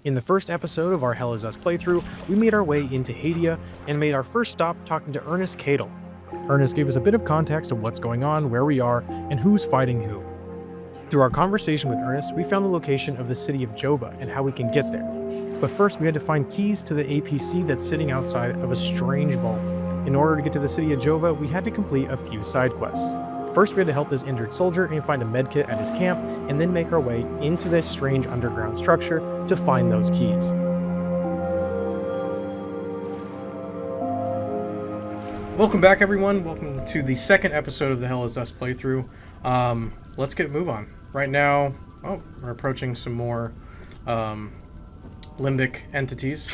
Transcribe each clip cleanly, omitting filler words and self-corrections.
In the first episode of our Hell Is Us playthrough, we made our way into Hadia and made our first stop talking to Ernest Cadle. Ernest gave us a bit of context of what's going on, where we are, and who's fighting who. Through our conversation with Ernest, we found the location of the city of Jova and how we can get there. But first, we had to find keys to the APC that's sitting outside of a strange vault. In order to get to the city of Jova, we had to complete a few side quests. First, we had to help this injured soldier and find a medkit at his camp, and then make our way into this strange underground structure to find those keys. Welcome back, everyone. Welcome to the second episode of the Hell Is Us playthrough. Let's get move on. Right now, we're approaching some more limbic entities.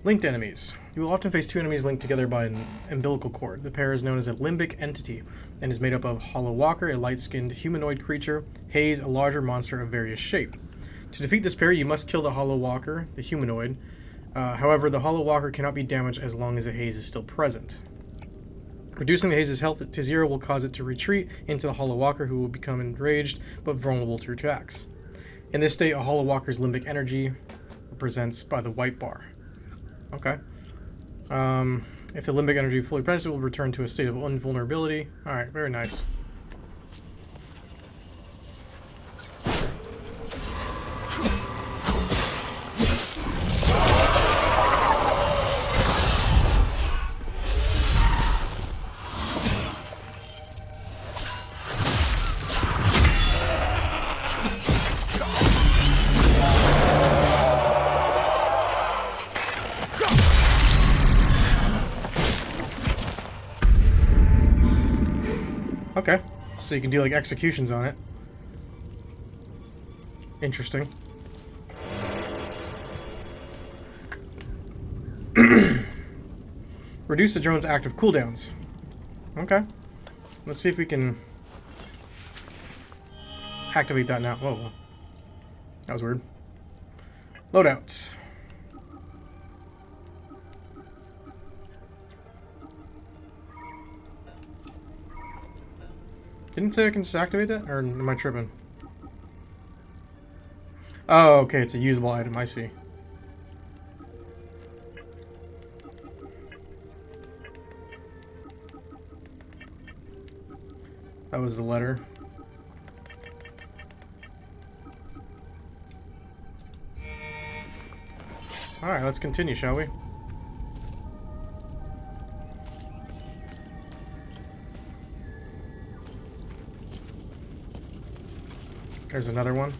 Linked enemies. You will often face two enemies linked together by an umbilical cord. The pair is known as a limbic entity and is made up of Hollow Walker, a light-skinned humanoid creature, Haze, a larger monster of various shape. To defeat this pair, you must kill the Hollow Walker, the humanoid. However, the Hollow Walker cannot be damaged as long as the Haze is still present. Reducing the Haze's health to 0 will cause it to retreat into the Hollow Walker, who will become enraged but vulnerable to attacks. In this state, a Hollow Walker's limbic energy represents by the white bar. Okay. If the limbic energy fully replenishes, it will return to a state of invulnerability. Alright, very nice. Okay, so you can do like executions on it. Interesting. Reduce the drone's active cooldowns. Okay. Let's see if we can activate that now. Whoa. That was weird. Loadout. Didn't say I can just activate that? Or am I tripping? Oh, okay, it's a usable item, I see. That was the letter. Alright, let's continue, shall we? There's another one.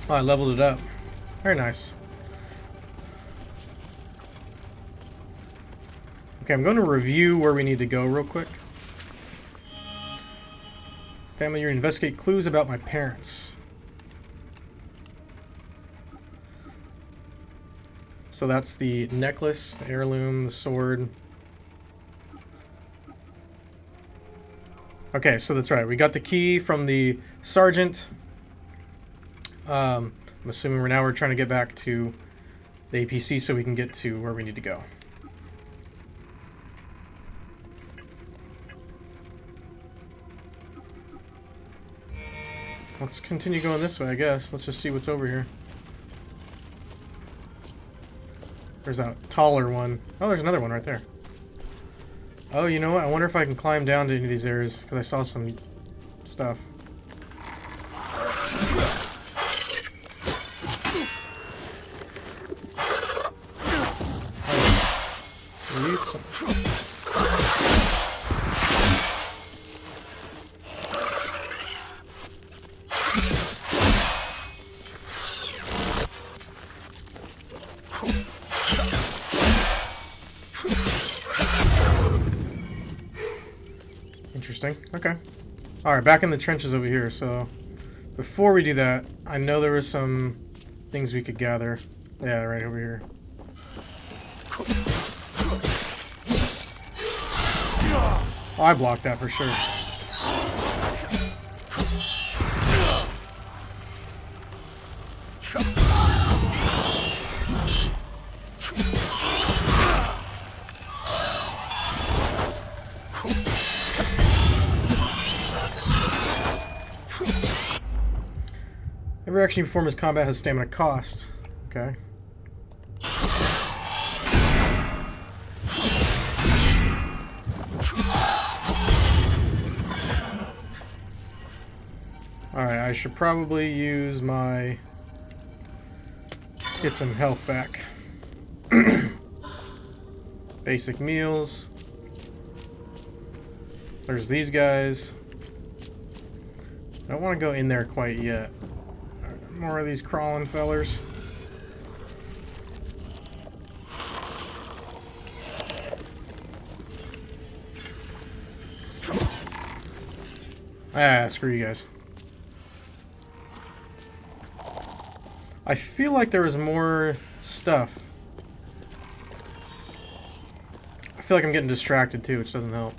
Oh, I leveled it up. Very nice. Okay, I'm going to review where we need to go real quick. Family reunion. Investigate clues about my parents. So that's the necklace, the heirloom, the sword. Okay, so that's right. We got the key from the sergeant. I'm assuming we're trying to get back to the APC so we can get to where we need to go. Let's continue going this way, I guess. Let's just see what's over here. There's a taller one. Oh, there's another one right there. Oh, you know what? I wonder if I can climb down to any of these areas, because I saw some stuff. Interesting. Okay. Alright, back in the trenches over here. So, before we do that, I know there was some things we could gather. Yeah, right over here. Oh, I blocked that for sure. Every action you perform as combat has stamina cost. Okay. Alright, I should probably use my... get some health back. Basic meals. There's these guys. I don't want to go in there quite yet. More of these crawling fellers. Ah, screw you guys. I feel like there was more stuff. I feel like I'm getting distracted too, which doesn't help.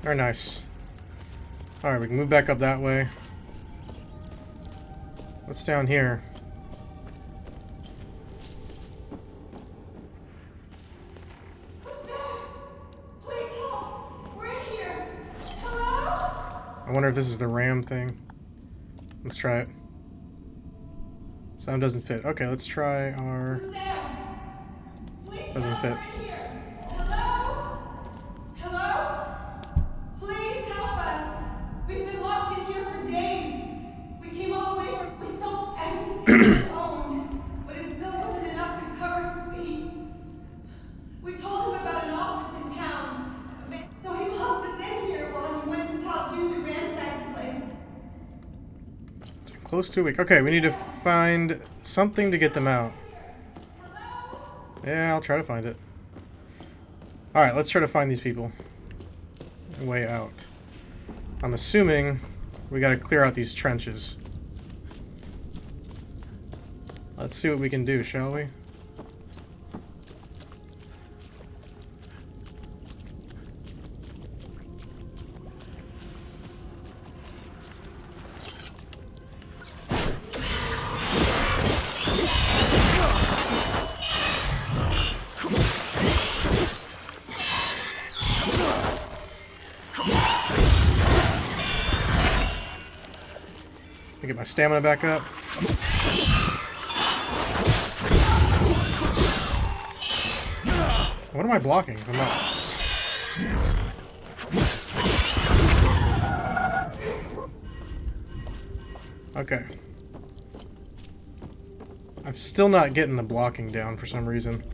Very nice. Alright, we can move back up that way. What's down here? Please help! We're in here! Hello? I wonder if this is the RAM thing. Let's try it. Sound doesn't fit. Okay, let's try our... Who's there? Please Doesn't help! fit. We're in here! Hello? Hello? Please help us! We've been locked in here for days. We came all the way from... We sold everything we owned, but it still wasn't enough to cover his feet. We told him about an office in town, so he locked us in here while he went to tell Jude to ransack the place. Close to a week. Okay, we need to find something to get them out. Yeah, I'll try to find it. Alright, let's try to find these people. Way out. I'm assuming we gotta clear out these trenches. Let's see what we can do, shall we? Get my stamina back up. What am I blocking? I'm not. Okay. I'm still not getting the blocking down for some reason.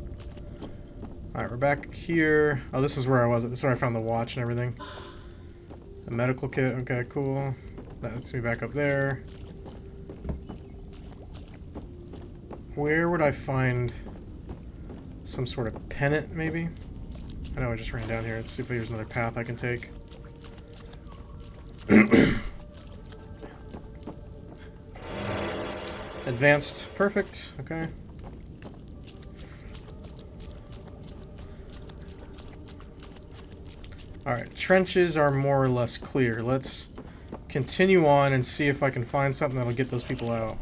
Alright, we're back here. Oh, this is where I was. This is where I found the watch and everything. A medical kit. Okay, cool. That's me back up there. Where would I find some sort of pennant, maybe? I know I just ran down here. Let's see if there's another path I can take. Advanced. Perfect. Okay. Alright, trenches are more or less clear. Let's continue on and see if I can find something that'll get those people out.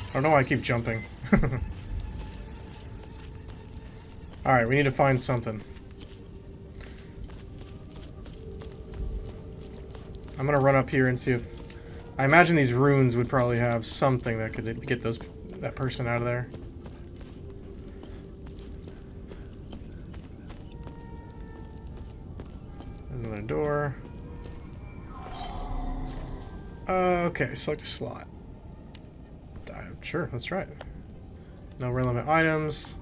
I don't know why I keep jumping. Alright, we need to find something. I'm gonna run up here and see if... I imagine these runes would probably have something that could get those that person out of there. There's another door. Okay, select a slot. Sure, let's try it. No relevant items.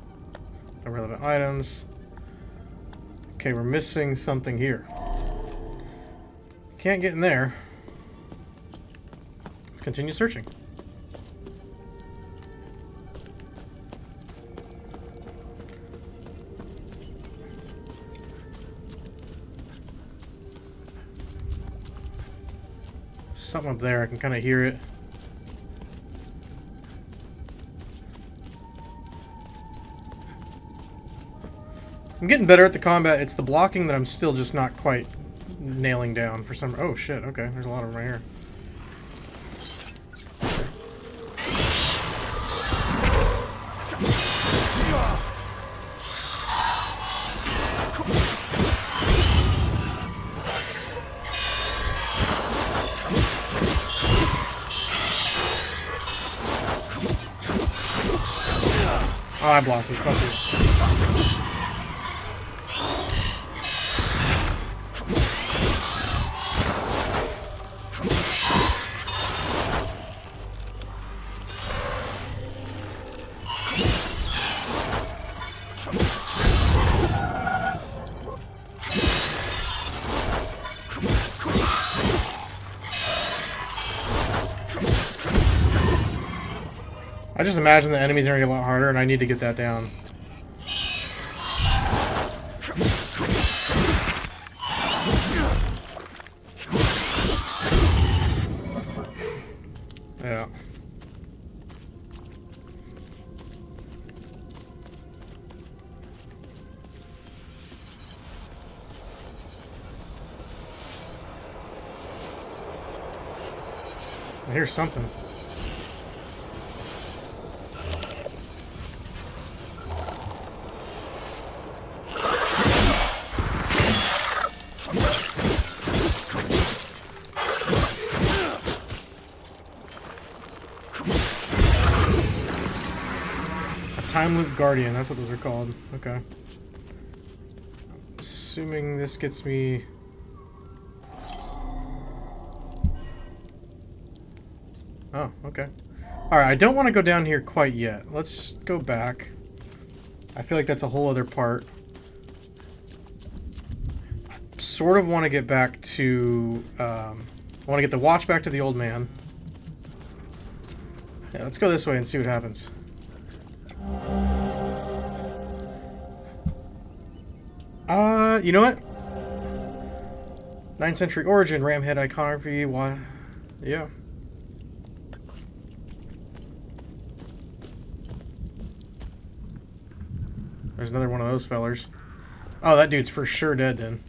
No relevant items. Okay, we're missing something here. Can't get in there. Let's continue searching. Something up there, I can kind of hear it. I'm getting better at the combat. It's the blocking that I'm still just not quite nailing down for some... Oh shit, okay, there's a lot of them right here. Oh, I blocked you. Fuck you. I just imagine the enemies are going to get a lot harder, and I need to get that down. Yeah. I hear something. Time Loop Guardian, that's what those are called. Okay. Assuming this gets me... Oh, okay. Alright, I don't want to go down here quite yet. Let's go back. I feel like that's a whole other part. I sort of want to get back to... I want to get the watch back to the old man. Yeah, let's go this way and see what happens. You know what? 9th century origin, ramhead iconography, why? Yeah. There's another one of those fellers. Oh, that dude's for sure dead then.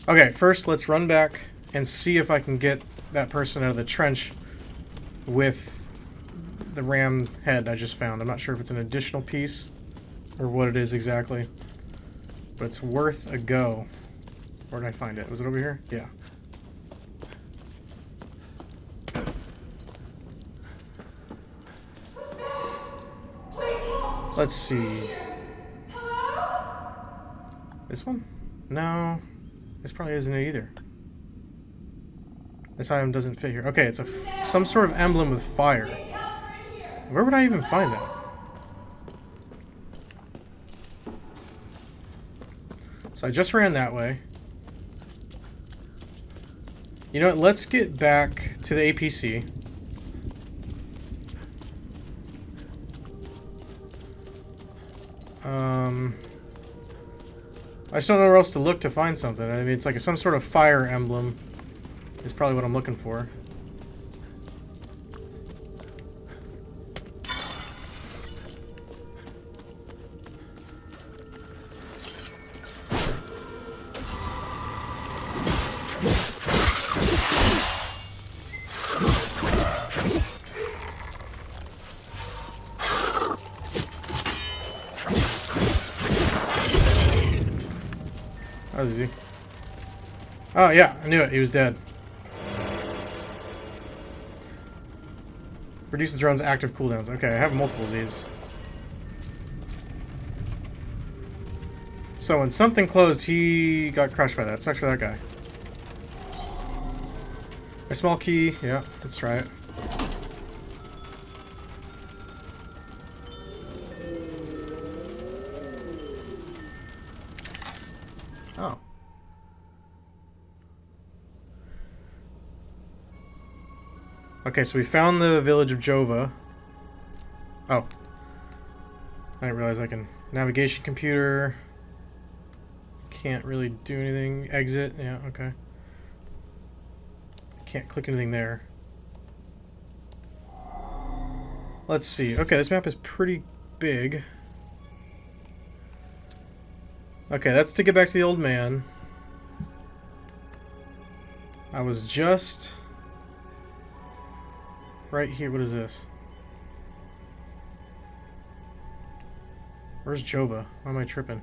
Okay, first let's run back and see if I can get that person out of the trench with the ram head I just found. I'm not sure if it's an additional piece or what it is exactly. But it's worth a go. Where did I find it? Was it over here? Yeah. Let's see. This one? No. This probably isn't it either. This item doesn't fit here. Okay, it's some sort of emblem with fire. Where would I even find that? So I just ran that way. You know what? Let's get back to the APC. I just don't know where else to look to find something. I mean, it's like some sort of fire emblem is probably what I'm looking for. Oh, is he? Oh, yeah, I knew it. He was dead. Reduce the drone's active cooldowns. Okay, I have multiple of these. So when something closed, he got crushed by that. Sucks for that guy. A small key. Yeah, let's try it. Oh. Okay, so we found the village of Jova. Oh. I didn't realize I can... Navigation computer. Can't really do anything. Exit. Yeah, okay. Can't click anything there. Let's see. Okay, this map is pretty big. Okay, that's to get back to the old man. I was just... right here. What is this? Where's Jova? Why am I tripping?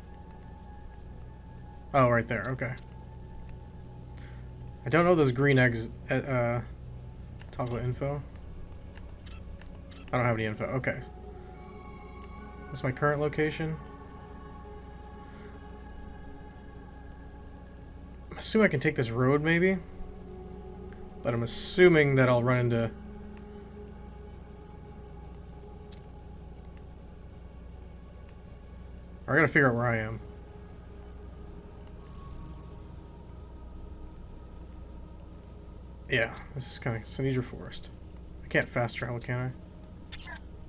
Oh, right there. Okay. I don't know those green eggs. Toggle info. I don't have any info. Okay. That's my current location. I assume I can take this road, maybe. But I'm assuming that I'll run into... I gotta figure out where I am. Yeah, this is kind of Sinedra Forest. I can't fast travel, can I?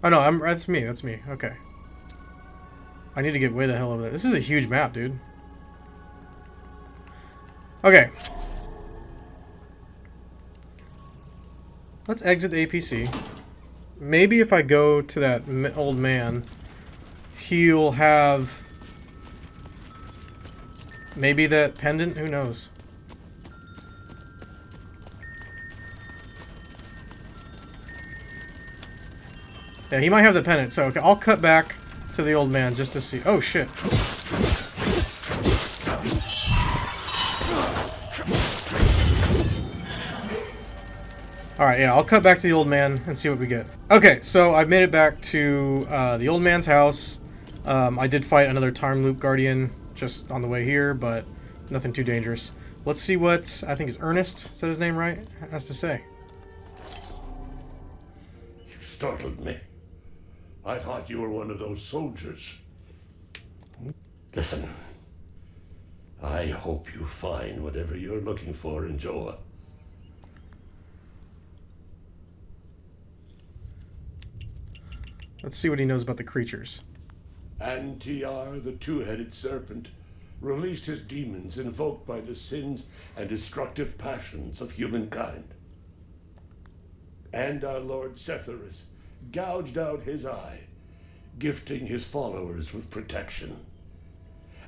Oh no, that's me. That's me. Okay. I need to get way the hell over there. This is a huge map, dude. Okay. Let's exit the APC. Maybe if I go to that old man, he'll have maybe that pendant. Who knows? Yeah, he might have the pendant. So okay, I'll cut back to the old man just to see. Oh shit. Alright, yeah, I'll cut back to the old man and see what we get. Okay, so I've made it back to the old man's house. I did fight another time loop guardian just on the way here, but nothing too dangerous. Let's see what, I think is Ernest, is that his name right? Has to say. You startled me. I thought you were one of those soldiers. Listen, I hope you find whatever you're looking for in Joa. Let's see what he knows about the creatures. Antiar, the two-headed serpent, released his demons invoked by the sins and destructive passions of humankind. And our Lord Setharus gouged out his eye, gifting his followers with protection.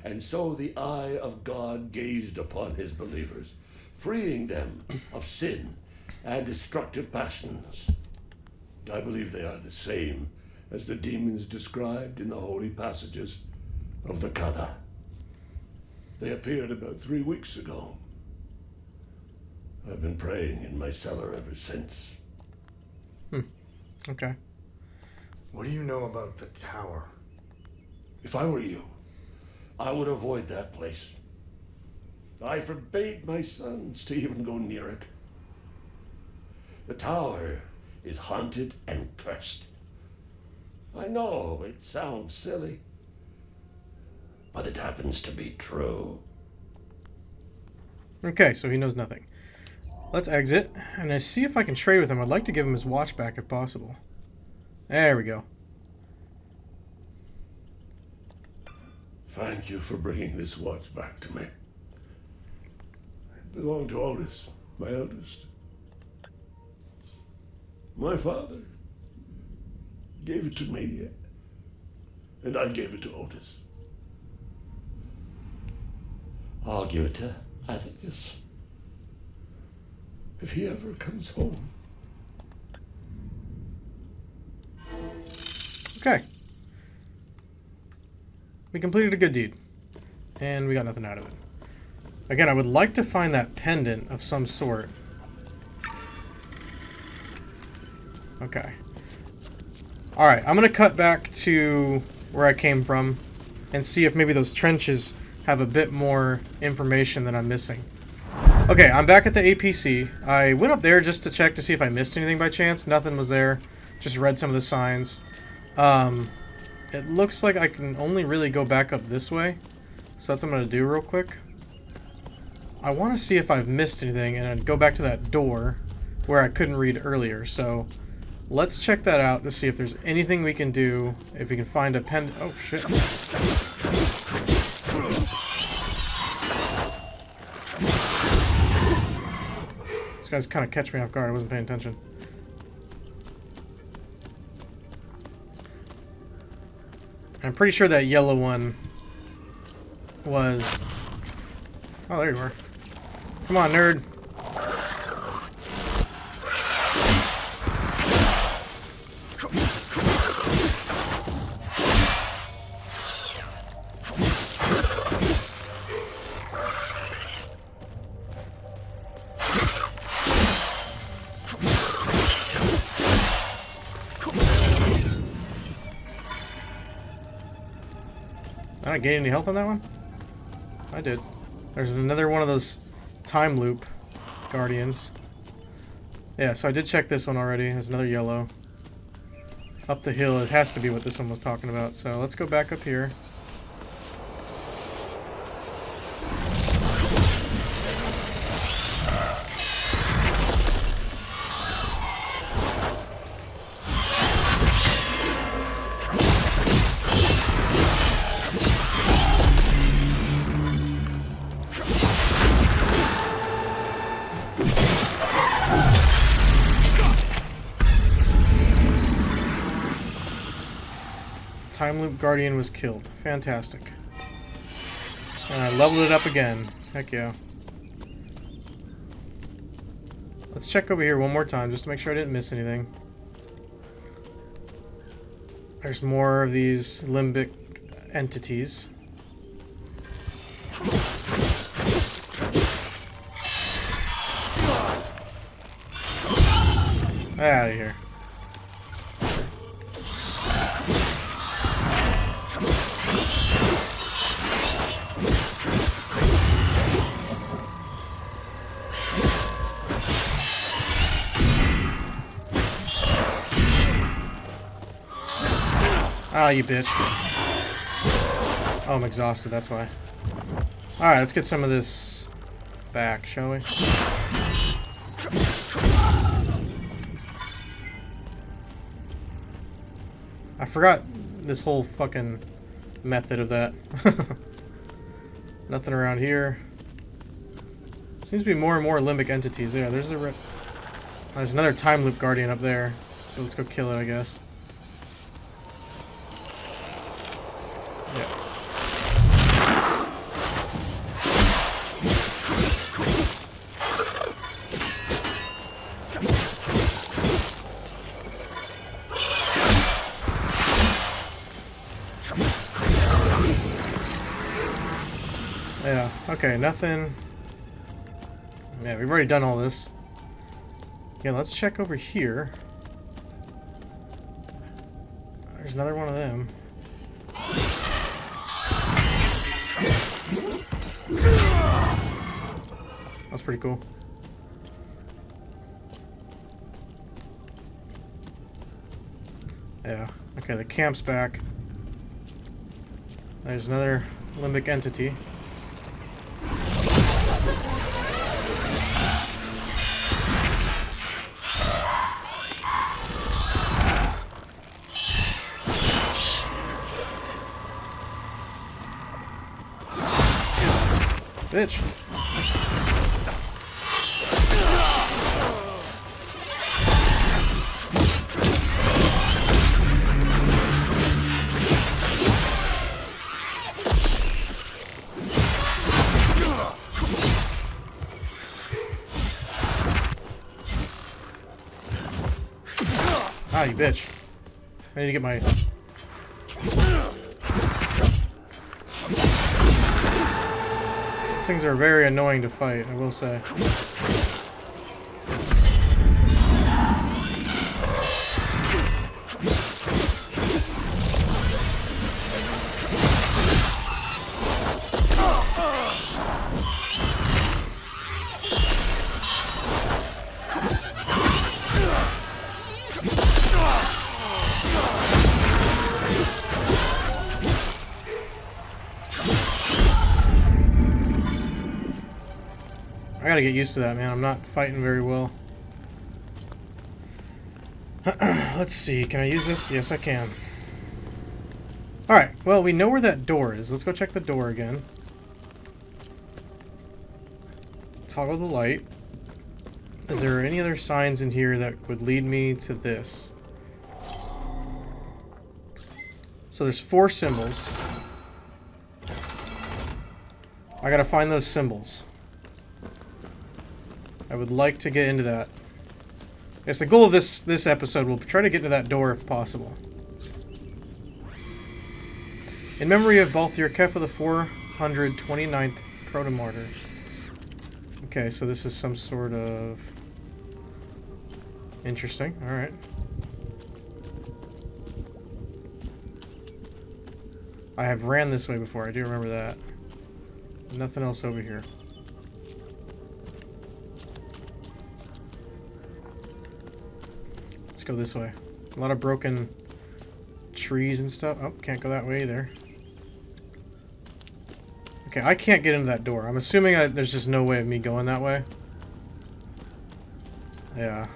And so the eye of God gazed upon his believers, freeing them of sin and destructive passions. I believe they are the same as the demons described in the holy passages of the Kada. They appeared about 3 weeks ago. I've been praying in my cellar ever since. Okay. What do you know about the tower? If I were you, I would avoid that place. I forbade my sons to even go near it. The tower is haunted and cursed. I know it sounds silly, but it happens to be true. Okay, so he knows nothing. Let's exit, and I see if I can trade with him. I'd like to give him his watch back if possible. There we go. Thank you for bringing this watch back to me. It belonged to Otis, my eldest. My father gave it to me, and I gave it to Otis. I'll give it to Atticus if he ever comes home. Okay. We completed a good deed. And we got nothing out of it. Again, I would like to find that pendant of some sort. Okay. Alright, I'm gonna cut back to where I came from and see if maybe those trenches have a bit more information that I'm missing. Okay, I'm back at the APC. I went up there just to check to see if I missed anything by chance. Nothing was there. Just read some of the signs. It looks like I can only really go back up this way. So that's what I'm going to do real quick. I want to see if I've missed anything and I'd go back to that door where I couldn't read earlier. So let's check that out to see if there's anything we can do. If we can find a pen... Oh, shit. These guys kind of catch me off guard. I wasn't paying attention. I'm pretty sure that yellow one was... Oh, there you are. Come on, nerd. Did I gain any health on that one? I did. There's another one of those time loop guardians. Yeah, so I did check this one already. There's another yellow. Up the hill, it has to be what this one was talking about. So let's go back up here. Time loop guardian was killed. Fantastic. And I leveled it up again. Heck yeah. Let's check over here one more time just to make sure I didn't miss anything. There's more of these limbic entities. Out of here. Ah, you bitch. Oh, I'm exhausted, that's why. Alright, let's get some of this back, shall we? I forgot this whole fucking method of that. Nothing around here. Seems to be more and more limbic entities. Yeah, there's there's another time loop guardian up there. So let's go kill it, I guess. Yeah. Yeah, okay, nothing. Yeah, we've already done all this. Yeah, let's check over here. There's another one of them. That's pretty cool. Yeah, okay, the camp's back. There's another limbic entity. Bitch. Ah, you bitch. I need to get my... These things are very annoying to fight, I will say. gotta get used to that, man. I'm not fighting very well. Let's see. Can I use this? Yes, I can. Alright, well, we know where that door is. Let's go check the door again. Toggle the light. Is there any other signs in here that would lead me to this? So there's 4 symbols. I gotta find those symbols. I would like to get into that. Yes, the goal of this episode will try to get to that door if possible. In memory of Balthier Kefa the 429th Protomartyr. Okay, so this is some sort of... Interesting, alright. I have ran this way before, I do remember that. Nothing else over here. Let's go this way. A lot of broken trees and stuff. Oh, can't go that way either. Okay, I can't get into that door. I'm assuming there's just no way of me going that way. Yeah.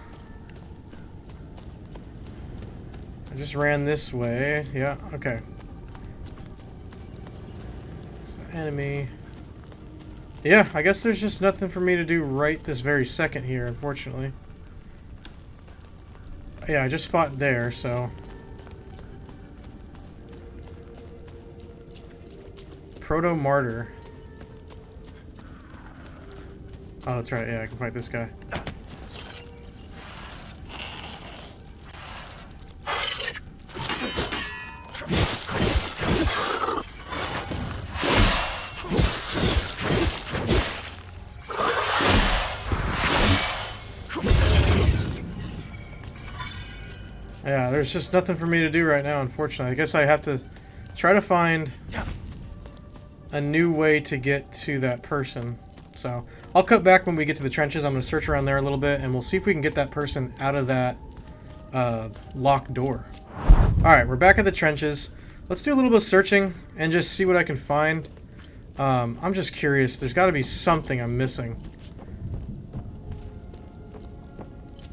I just ran this way. Yeah, okay. It's the enemy. Yeah, I guess there's just nothing for me to do right this very second here, unfortunately. Yeah, I just fought there, so... Proto-Martyr. Oh, that's right, yeah, I can fight this guy. Yeah, there's just nothing for me to do right now, unfortunately. I guess I have to try to find a new way to get to that person. So, I'll cut back when we get to the trenches. I'm going to search around there a little bit, and we'll see if we can get that person out of that locked door. Alright, we're back at the trenches. Let's do a little bit of searching and just see what I can find. I'm just curious. There's got to be something I'm missing.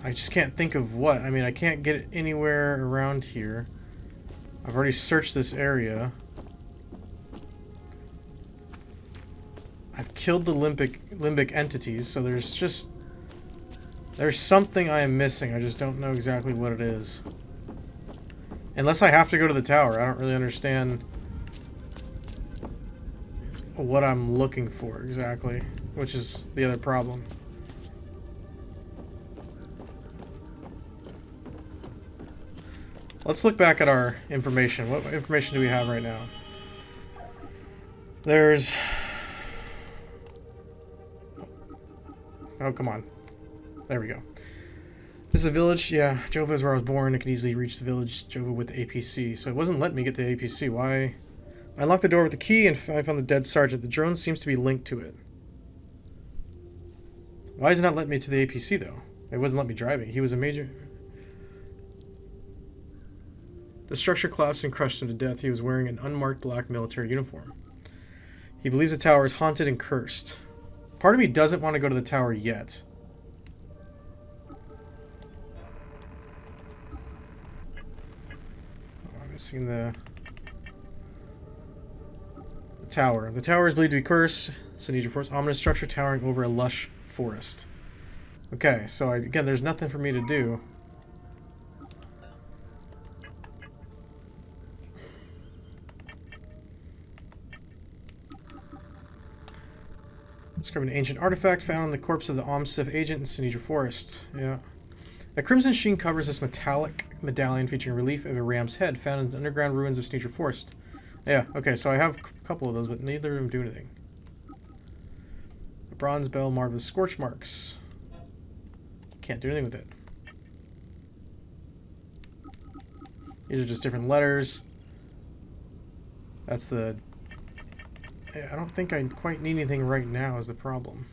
I just can't think of what. I mean, I can't get it anywhere around here. I've already searched this area. I've killed the limbic entities, so there's something I am missing. I just don't know exactly what it is. Unless I have to go to the tower. I don't really understand what I'm looking for exactly, which is the other problem. Let's look back at our information. What information do we have right now? There's... Oh, come on. There we go. This is a village. Yeah, Jova is where I was born. I could easily reach the village Jova with the APC. So it wasn't letting me get the APC. Why? I unlocked the door with the key and I found the dead sergeant. The drone seems to be linked to it. Why is it not letting me to the APC, though? It wasn't letting me drive it. He was a major... The structure collapsed and crushed him to death. He was wearing an unmarked black military uniform. He believes the tower is haunted and cursed. Part of me doesn't want to go to the tower yet. Oh, I'm missing the tower. The tower is believed to be cursed. Sinedra Forest. Ominous structure towering over a lush forest. Okay, so again, there's nothing for me to do. Discovered an ancient artifact found on the corpse of the immersive agent in Sinedra Forest. Yeah. A crimson sheen covers this metallic medallion featuring a relief of a ram's head found in the underground ruins of Sinedra Forest. Yeah, okay, so I have a couple of those, but neither of them do anything. A bronze bell marked with scorch marks. Can't do anything with it. These are just different letters. That's the... I don't think I quite need anything right now is the problem.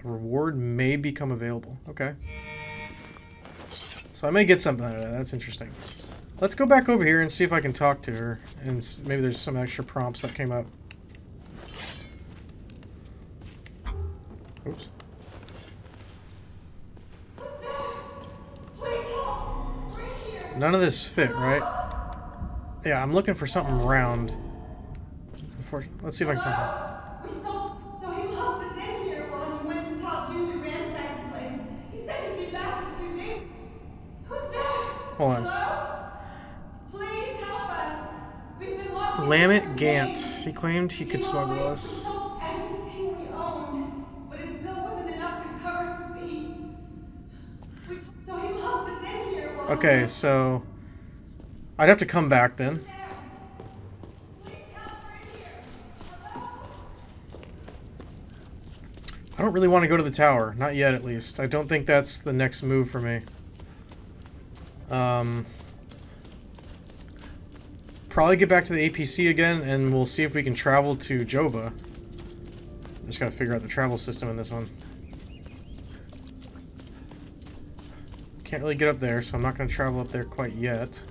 A reward may become available. Okay. So I may get something out of that. That's interesting. Let's go back over here and see if I can talk to her. And maybe there's some extra prompts that came up. Oops. Please help. We're here. None of this fit, right? Yeah, I'm looking for something round. It's unfortunate. Let's see if I can talk to her. So he locked us in here while he went to tell Jude to ransack the place. He said he'd be back in 2 days. Who's there? Hold on. Hello? Please help us. We've been locked in Lamit here for Gant. days. He claimed he could smuggle We us. sold everything we owned, but it still wasn't enough to cover his feet. So he locked us in here while Okay, so I'd have to come back then. Please help, we're in here. Hello? I don't really want to go to the tower. Not yet, at least. I don't think that's the next move for me. Probably get back to the APC again, and we'll see if we can travel to Jova. Just gotta figure out the travel system in this one. Can't really get up there, so I'm not gonna travel up there quite yet.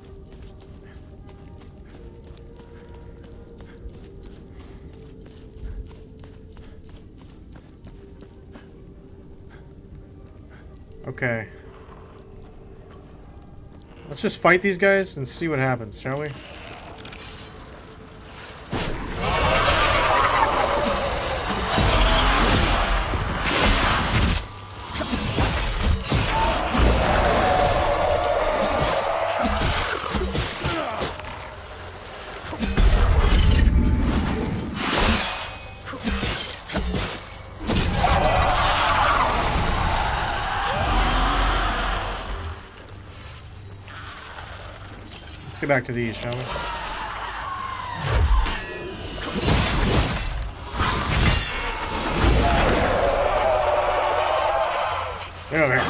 Okay. Let's just fight these guys and see what happens, shall we? Let's get back to these, shall we? Get over here.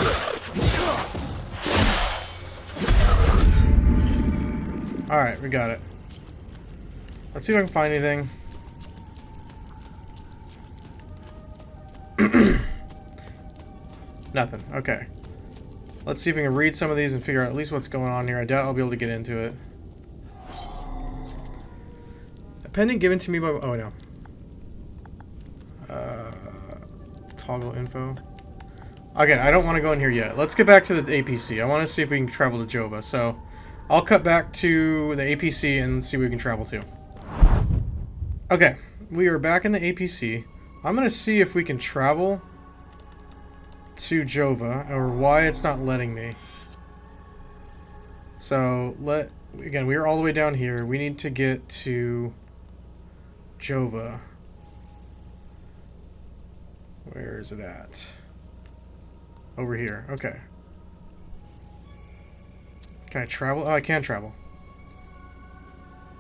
Alright, we got it. Let's see if I can find anything. Nothing. Okay. Let's see if we can read some of these and figure out at least what's going on here. I doubt I'll be able to get into it. A pendant given to me by... Oh, no. Toggle info. Again, I don't want to go in here yet. Let's get back to the APC. I want to see if we can travel to Jova. So, I'll cut back to the APC and see what we can travel to. Okay. We are back in the APC. I'm going to see if we can travel to Jova, or why it's not letting me. So, again, we are all the way down here. We need to get to Jova. Where is it at? Over here. Okay. Can I travel? Oh, I can travel.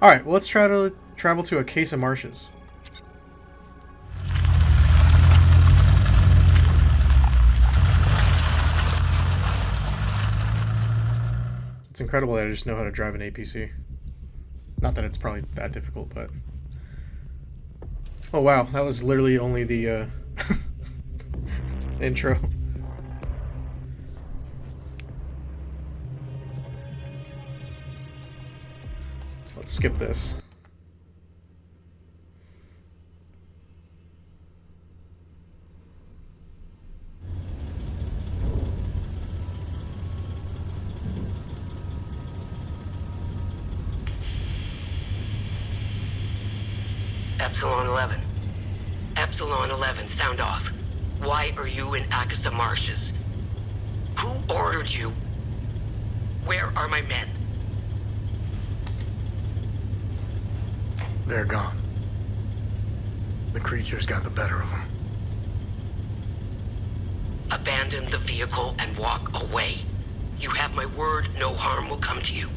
Alright, well, let's try to travel to Acacia Marshes. It's incredible that I just know how to drive an APC. Not that it's probably that difficult, but... Oh wow, that was literally only the intro. Let's skip this. Epsilon 11. Epsilon 11, sound off. Why are you in Acacia Marshes? Who ordered you? Where are my men? They're gone. The creatures got the better of them. Abandon the vehicle and walk away. You have my word, no harm will come to you.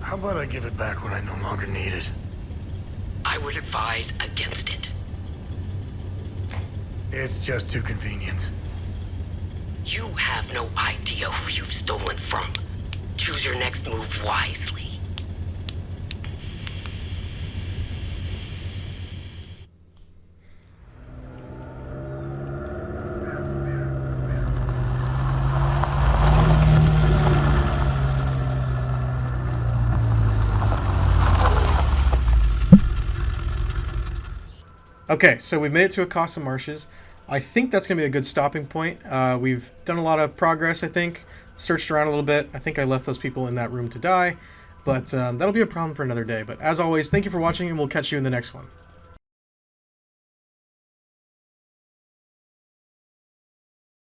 How about I give it back when I no longer need it? I would advise against it. It's just too convenient. You have no idea who you've stolen from. Choose your next move wisely. Okay, so we've made it to Akasa Marshes. I think that's going to be a good stopping point. We've done a lot of progress, I think. Searched around a little bit. I think I left those people in that room to die. But that'll be a problem for another day. But as always, thank you for watching, and we'll catch you in the next one.